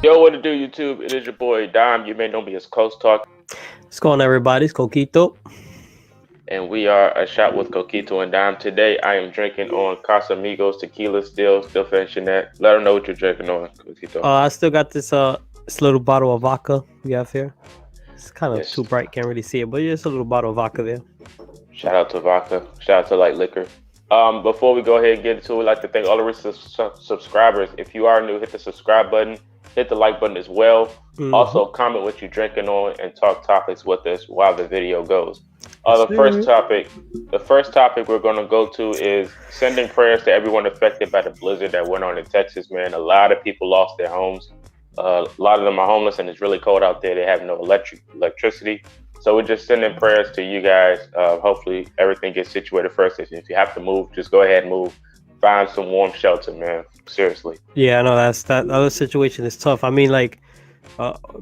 Yo, what to do, YouTube? It is your boy Dom. You may know me as Coast Talk, What's going on, everybody? It's Coquito. and we are a shot with Coquito and Dom. Today, I am drinking on Casamigos Tequila. Still finishing that. Let them know what you're drinking on, Coquito. I still got this little bottle of vodka we have here. It's kind of Yes. too bright, can't really see it, but just a little bottle of vodka there. Shout out to vodka. Shout out to light liquor. Before we go ahead and get into it, I'd like to thank all the subscribers. If you are new, hit the subscribe button, hit the like button as well. Mhm. Also, comment what you're drinking on and talk topics with us while the video goes. Yes, The first sir. topic we're going to go to is sending prayers to everyone affected by the blizzard that went on in Texas. Man, a lot of people lost their homes. A lot of them are homeless, and it's really cold out there. They have no electricity. So we're just sending prayers to you guys. Hopefully everything gets situated first. If you have to move, just go ahead and move. Find some warm shelter, man. Seriously. Yeah, I know that other situation is tough. I mean, like,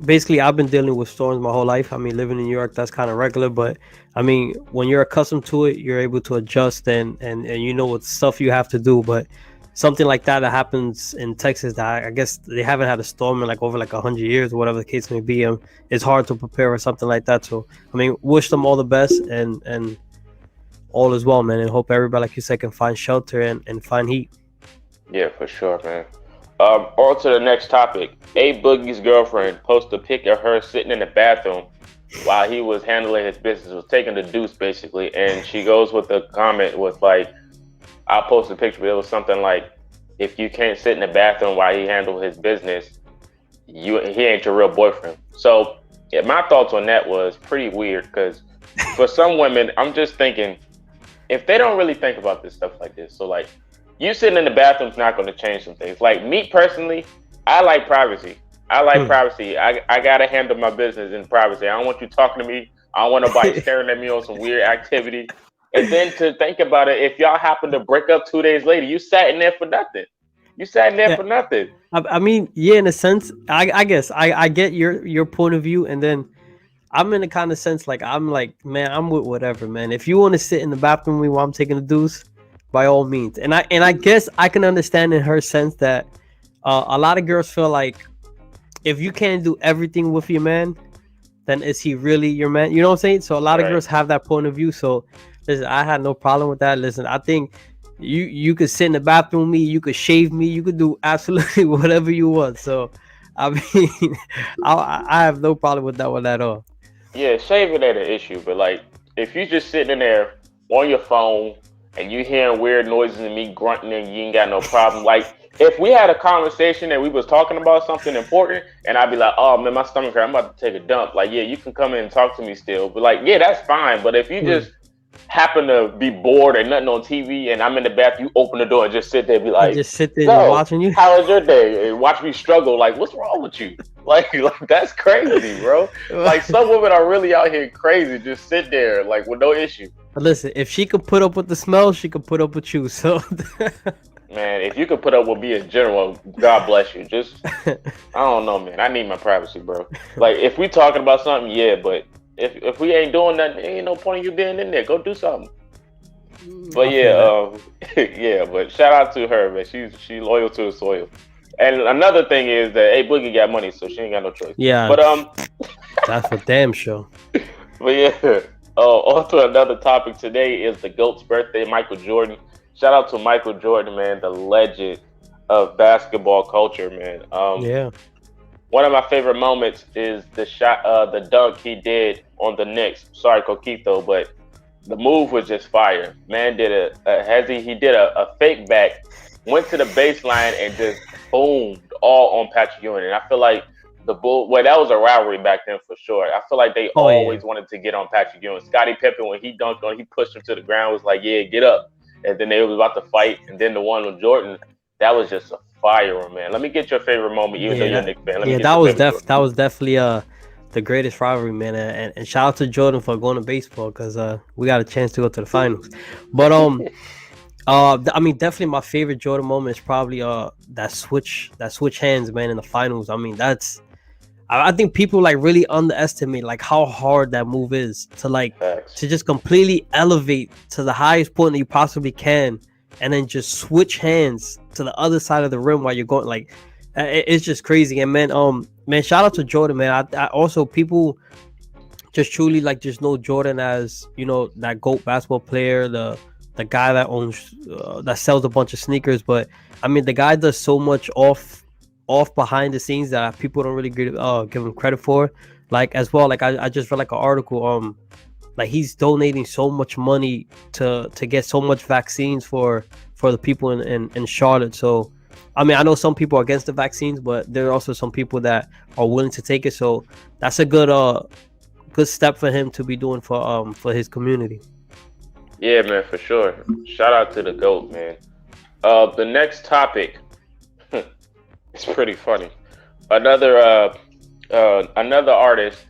basically, I've been dealing with storms my whole life. I mean, living in New York, that's kind of regular. But I mean, when you're accustomed to it, you're able to adjust and you know what stuff you have to do. But something like that happens in Texas that I guess they haven't had a storm in like over like 100 years or whatever the case may be. It's hard to prepare for something like that. So I mean, wish them all the best and all is well, man. And hope everybody, like you said, can find shelter and find heat. Yeah, for sure, man. On to the next topic. Boogie's girlfriend posted a pic of her sitting in the bathroom while he was handling his business, was taking the deuce basically, and she goes with a comment with like, I'll post a picture, but it was something like, if you can't sit in the bathroom while he handled his business, he ain't your real boyfriend. So yeah, my thoughts on that was pretty weird because for some women, I'm just thinking, if they don't really think about this stuff like this, so like, you sitting in the bathroom's not going to change some things. Like me personally, I like privacy. Privacy. I gotta handle my business in privacy. I don't want you talking to me. I don't want nobody staring at me on some weird activity. And then to think about it, if y'all happen to break up 2 days later, you sat in there for nothing. You sat in there Yeah. for nothing. I mean, yeah, in a sense, I guess I get your point of view, and then I'm in a kind of sense like I'm like, man, I'm with whatever, man. If you want to sit in the bathroom with me while I'm taking a deuce, by all means. And I guess I can understand in her sense that a lot of girls feel like if you can't do everything with your man, then is he really your man? You know what I'm saying? So a lot of Right. girls have that point of view. So listen, I had no problem with that. Listen, I think you could sit in the bathroom with me, you could shave me, you could do absolutely whatever you want. So I mean, I have no problem with that one at all. Yeah, shaving ain't an issue, but like if you just sitting in there on your phone and you hearing weird noises and me grunting and you ain't got no problem. Like if we had a conversation and we was talking about something important and I'd be like, oh man, my stomach hurt, I'm about to take a dump. Like, yeah, you can come in and talk to me still. But like, yeah, that's fine. But if you just happen to be bored and nothing on TV and I'm in the bathroom, you open the door and just sit there and be I like, just sit there so, watching you. how was your day? And watch me struggle. Like, what's wrong with you? Like that's crazy, bro. Like some women are really out here crazy, just sit there like with no issue. But listen, if she could put up with the smell, she could put up with you. So Man, if you could put up with me in general, God bless you. Just I don't know, man. I need my privacy, bro. Like if we talking about something, yeah, but if we ain't doing nothing, there ain't no point in you being in there. Go do something. But yeah, yeah. But shout out to her, man. She loyal to the soil. And another thing is that Boogie got money, so she ain't got no choice. yeah, But that's for damn sure. but yeah. On to another topic today is the GOAT's birthday, Michael Jordan. Shout out to Michael Jordan, man, the legend of basketball culture, man. Yeah. One of my favorite moments is the shot, the dunk he did on the Knicks. Sorry, Coquito, but the move was just fire. Man did he did a fake back, went to the baseline and just boomed all on Patrick Ewing. And I feel like that was a rivalry back then for sure. I feel like they always wanted to get on Patrick Ewing. Scottie Pippen, when he dunked on, he pushed him to the ground, was like, yeah, get up. And then they was about to fight. And then the one with Jordan, that was just a fire one, man. Let me get your favorite moment, even though you're a Knicks fan. That was definitely the greatest rivalry, man. And shout out to Jordan for going to baseball because we got a chance to go to the finals. But I mean, definitely my favorite Jordan moment is probably that switch hands, man, in the finals. I mean, I think people like really underestimate like how hard that move is to like to just completely elevate to the highest point that you possibly can, and then just switch hands to the other side of the rim while you're going. Like It's just crazy. And man, shout out to Jordan, man. I also people just truly like just know Jordan as, you know, that GOAT basketball player, the guy that owns that sells a bunch of sneakers. But I mean, the guy does so much off behind the scenes that people don't really give him credit for. Like as well, like I just read like an article, like he's donating so much money to get so much vaccines for the people in Charlotte. So I mean, I know some people are against the vaccines, but there are also some people that are willing to take it. So that's a good step for him to be doing for his community. Yeah, man, for sure. Shout out to the GOAT, man. The next topic, it's pretty funny. Another another artist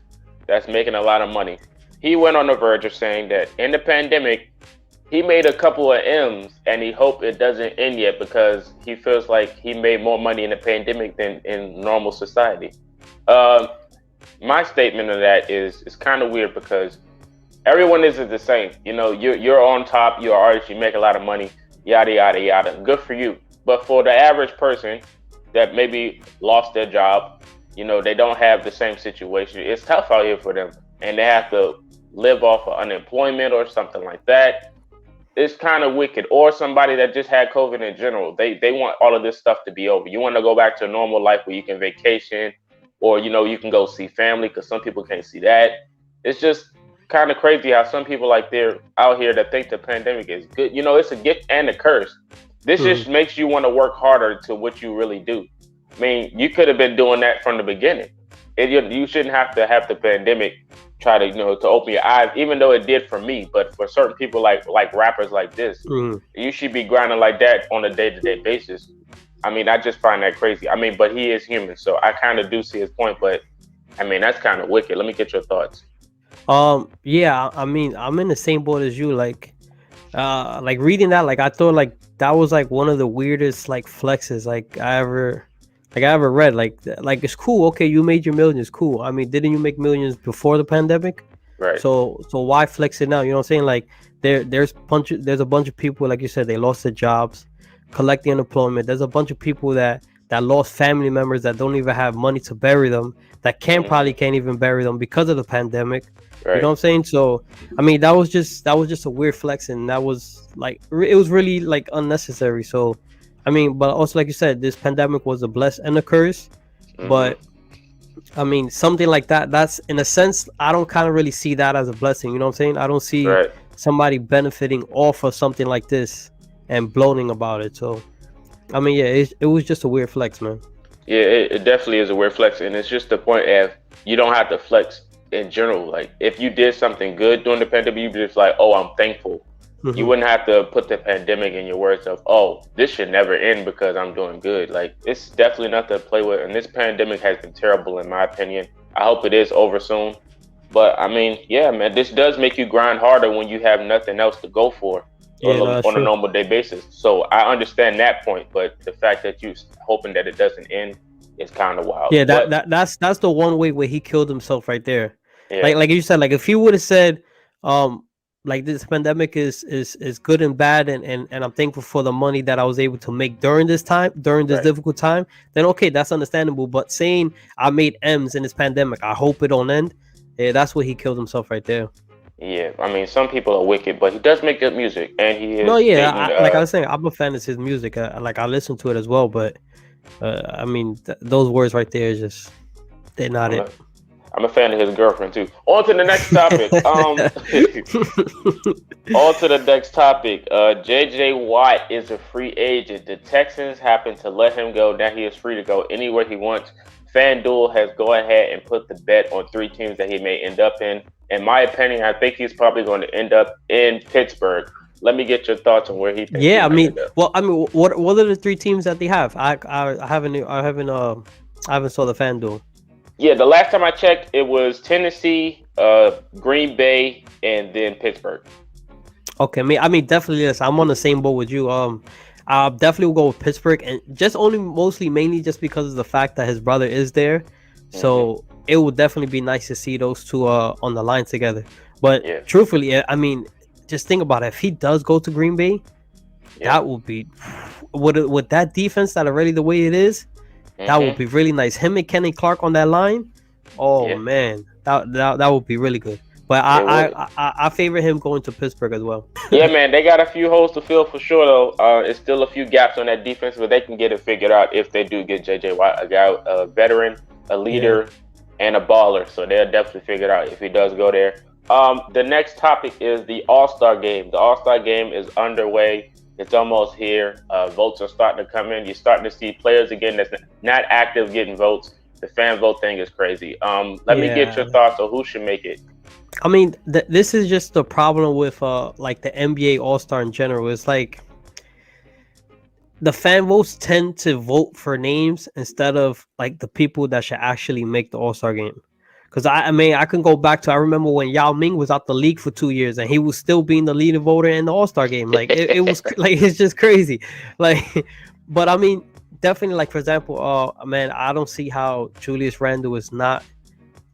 that's making a lot of money. He went on the verge of saying that in the pandemic, he made a couple of M's and he hoped it doesn't end yet because he feels like he made more money in the pandemic than in normal society. My statement of that is kind of weird because everyone isn't the same. You know, you're on top, you're an artist, you make a lot of money, yada yada yada. Good for you. But for the average person that maybe lost their job, you know, they don't have the same situation. It's tough out here for them, and they have to live off of unemployment or something like that. It's kind of wicked. Or somebody that just had COVID in general. They want all of this stuff to be over. You want to go back to a normal life where you can vacation, or you know, you can go see family, because some people can't see that. It's just kind of crazy how some people like they're out here that think the pandemic is good. You know, it's a gift and a curse. This just makes you want to work harder to what you really do. I mean, you could have been doing that from the beginning. You shouldn't have to have the pandemic try to, you know, to open your eyes, even though it did for me. But for certain people like rappers like this, you should be grinding like that on a day-to-day basis. I mean, I just find that crazy. I mean, but he is human, so I kind of do see his point. But I mean, that's kind of wicked. Let me get your thoughts. Yeah, I mean, I'm in the same boat as you. Like reading that, like I thought like that was like one of the weirdest like flexes I ever read. Like it's cool. Okay, you made your millions. Cool. I mean, didn't you make millions before the pandemic? Right. So why flex it now? You know what I'm saying? Like there's a bunch of people, like you said, they lost their jobs, collecting unemployment. There's a bunch of people that lost family members that don't even have money to bury them, that probably can't even bury them because of the pandemic. Right. You know what I'm saying? So I mean, that was just a weird flex, and that was like it was really like unnecessary. So I mean, but also like you said, this pandemic was a bless and a curse. But I mean, something like that's in a sense, I don't kind of really see that as a blessing. You know what I'm saying? I don't see somebody benefiting off of something like this and bloating about it. So I mean, yeah, it was just a weird flex, man. Yeah, it definitely is a weird flex, and it's just the point of you don't have to flex in general. Like if you did something good during the pandemic, you just like, oh, I'm thankful. You wouldn't have to put the pandemic in your words of, oh, this should never end because I'm doing good. Like it's definitely not to play with, and this pandemic has been terrible in my opinion. I hope it is over soon. But I mean, yeah, man, this does make you grind harder when you have nothing else to go for. On a normal day basis. So I understand that point, but the fact that you hoping that it doesn't end is kind of wild. Yeah, that's the one way where he killed himself right there. Yeah. Like you said, like if he would have said, like this pandemic is good and bad, and I'm thankful for the money that I was able to make during this difficult time, then okay, that's understandable. But saying I made M's in this pandemic, I hope it don't end. Yeah, that's where he killed himself right there. Yeah, I mean, some people are wicked, but he does make good music, and he is. No, yeah, like I was saying, I'm a fan of his music. Like I listen to it as well, but I mean, those words right there is they're not it. I'm a fan of his girlfriend too. On to the next topic. On to the next topic. JJ Watt is a free agent. The Texans happen to let him go. Now he is free to go anywhere he wants. FanDuel has gone ahead and put the bet on 3 teams that he may end up in. In my opinion, I think he's probably going to end up in Pittsburgh. Let me get your thoughts on where he thinks. Yeah, I mean, what are the 3 teams that they have? I haven't saw the FanDuel. Yeah, the last time I checked, it was Tennessee, Green Bay, and then Pittsburgh. Okay, I mean, definitely yes. I'm on the same boat with you. I'll definitely will go with Pittsburgh, and just mainly just because of the fact that his brother is there. So it would definitely be nice to see those two on the line together. But truthfully, I mean, just think about it. If he does go to Green Bay, that would be with that defense that already the way it is. That would be really nice. Him and Kenny Clark on that line. Oh Yeah, man, that would be really good. But it would. I favor him going to Pittsburgh as well. Yeah, man, they got a few holes to fill for sure, though. It's still a few gaps on that defense, but they can get it figured out if they do get JJ Watt, a guy, a veteran, a leader, and a baller. So they'll definitely figure it out if he does go there. The next topic is the All-Star game. The All-Star game is underway. It's almost here. Votes are starting to come in. You're starting to see players again that's not active getting votes. The fan vote thing is crazy. Let me get your thoughts on who should make it. I mean, this is just the problem with like the NBA All-Star in general. It's like the fan votes tend to vote for names instead of like the people that should actually make the All-Star game. Because I mean, I can go back to, I remember when Yao Ming was out the league for 2 years and he was still being the leading voter in the All-Star game. Like it was like, it's just crazy. Like, but I mean, definitely, like, for example, man, I don't see how Julius Randle is not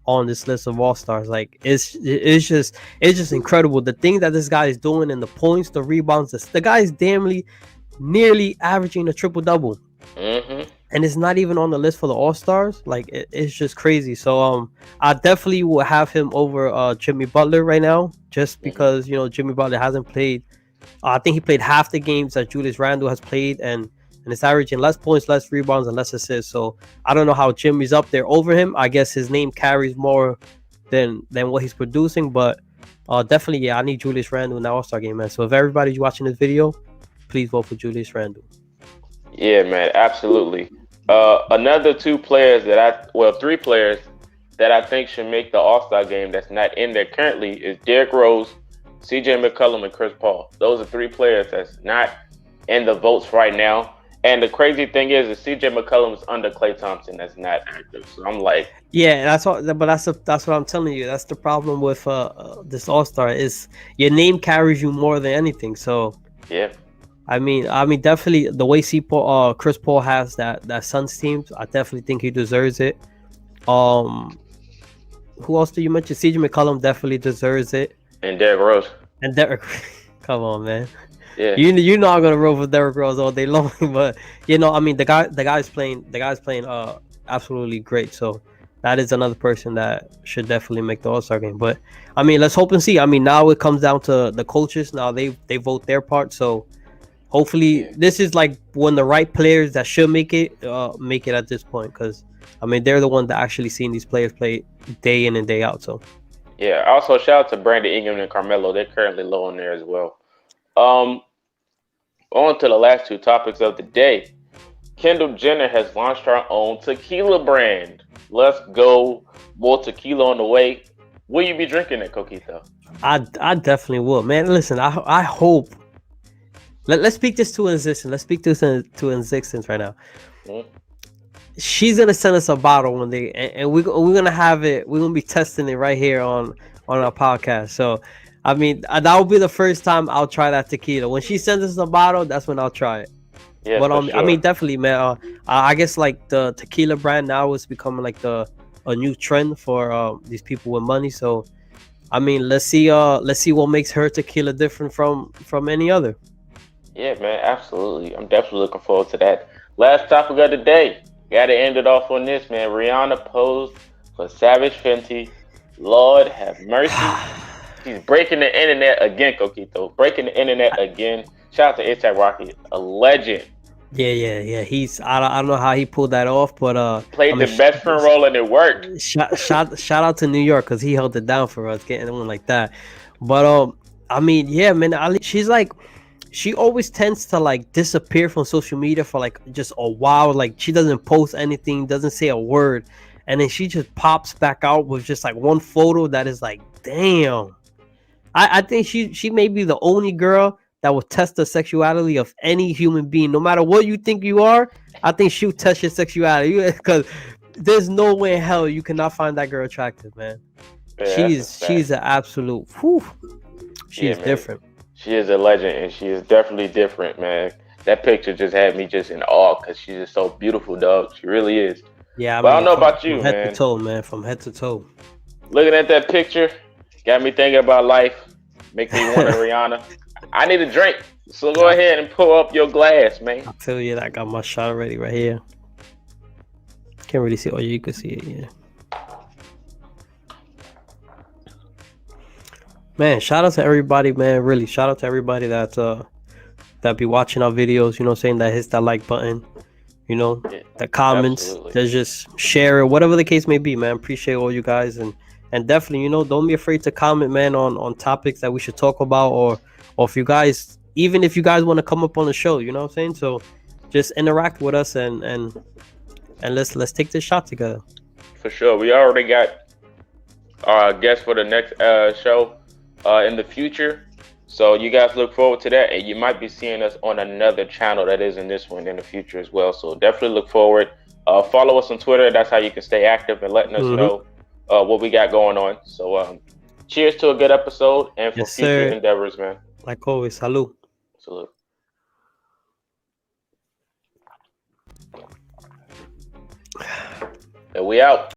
on this list of All-Stars. Like it's just incredible the thing that this guy is doing, and the points, the rebounds. The guy is nearly averaging a triple-double. And it's not even on the list for the All-Stars. Like it's just crazy. So I definitely will have him over Jimmy Butler right now, just because Jimmy Butler hasn't played. I think he played half the games that Julius Randle has played, and it's averaging less points, less rebounds, and less assists. So I don't know how Jimmy's up there over him. I guess his name carries more than what he's producing. But definitely, yeah, I need Julius Randle in the All-Star game, man. So if everybody's watching this video, please vote for Julius Randle. Yeah, man, absolutely. Another three players that I think should make the All-Star game that's not in there currently is Derrick Rose, CJ McCollum, and Chris Paul. Those are three players that's not in the votes right now. And the crazy thing is CJ McCollum is under Klay Thompson that's not active. So I'm like, yeah, that's what I'm telling you. That's the problem with this All-Star is your name carries you more than anything. So yeah. I mean, definitely the way Chris Paul has that Suns team, I definitely think he deserves it. Who else do you mention? CJ McCollum definitely deserves it. And Derrick Rose. And Derrick, come on, man. Yeah. You know I'm gonna roll for Derrick Rose all day long, but I mean the guy's playing absolutely great. So that is another person that should definitely make the All-Star game. But I mean, let's hope and see. I mean, now it comes down to the coaches. Now they vote their part. So hopefully this is like when the right players that should make it at this point, because I mean they're the one that actually seen these players play day in and day out. So yeah. Also, shout out to Brandon Ingram and Carmelo. They're currently low on there as well. On to the last two topics of the day. Kendall Jenner has launched her own tequila brand. Let's go. More tequila on the way. Will you be drinking it, Coquito? I definitely will, man. Listen, I hope. Let's speak this to existence. Let's speak this to existence right now. She's gonna send us a bottle one day, and we're gonna have it. We're gonna be testing it right here on our podcast. So, I mean, that will be the first time I'll try that tequila. When she sends us a bottle, that's when I'll try it. Yeah, but sure. I mean, definitely, man. I guess like the tequila brand now is becoming like a new trend for these people with money. So, I mean, let's see what makes her tequila different from any other. Yeah, man, absolutely. I'm definitely looking forward to that. Last topic of the day. Got to end it off on this, man. Rihanna posed for Savage Fenty. Lord have mercy. She's breaking the internet again, Coquito. Breaking the internet again. Shout out to ASAP Rocky, a legend. Yeah. He's I don't know how he pulled that off, but played the best friend role and it worked. Shout out to New York because he held it down for us, getting one like that. But I mean, yeah, man. She's like, she always tends to like disappear from social media for like just a while. Like she doesn't post anything, doesn't say a word, and then she just pops back out with just like one photo that is like, damn. I think she may be the only girl that will test the sexuality of any human being, no matter what you think you are. I think she'll test your sexuality because there's no way in hell you cannot find that girl attractive, man. Yeah, she's an absolute. Whew, she's different. She is a legend, and she is definitely different, man. That picture just had me just in awe because she's just so beautiful, dog. She really is. Yeah, but I don't know about you, man. From head to toe, man. From head to toe. Looking at that picture, got me thinking about life. Make me want a Rihanna. I need a drink, so go ahead and pull up your glass, man. I feel you. I got my shot ready right here. Can't really see. Oh, you can see it. Yeah. Man, shout out to everybody, man. Really, shout out to everybody that be watching our videos. You know, saying that hits that like button. You know, the comments. Absolutely. That just share it, whatever the case may be, man. Appreciate all you guys, and definitely, you know, don't be afraid to comment, man, on topics that we should talk about, or if you guys, even if you guys want to come up on the show, you know what I'm saying. So just interact with us and let's take this shot together. For sure. We already got our guest for the next show in the future. So you guys look forward to that, and you might be seeing us on another channel that isn't this one in the future as well. So definitely look forward. Follow us on Twitter. That's how you can stay active and letting us know what we got going on. So cheers to a good episode and for future endeavors, man. Like always, salud. Salute. And we out.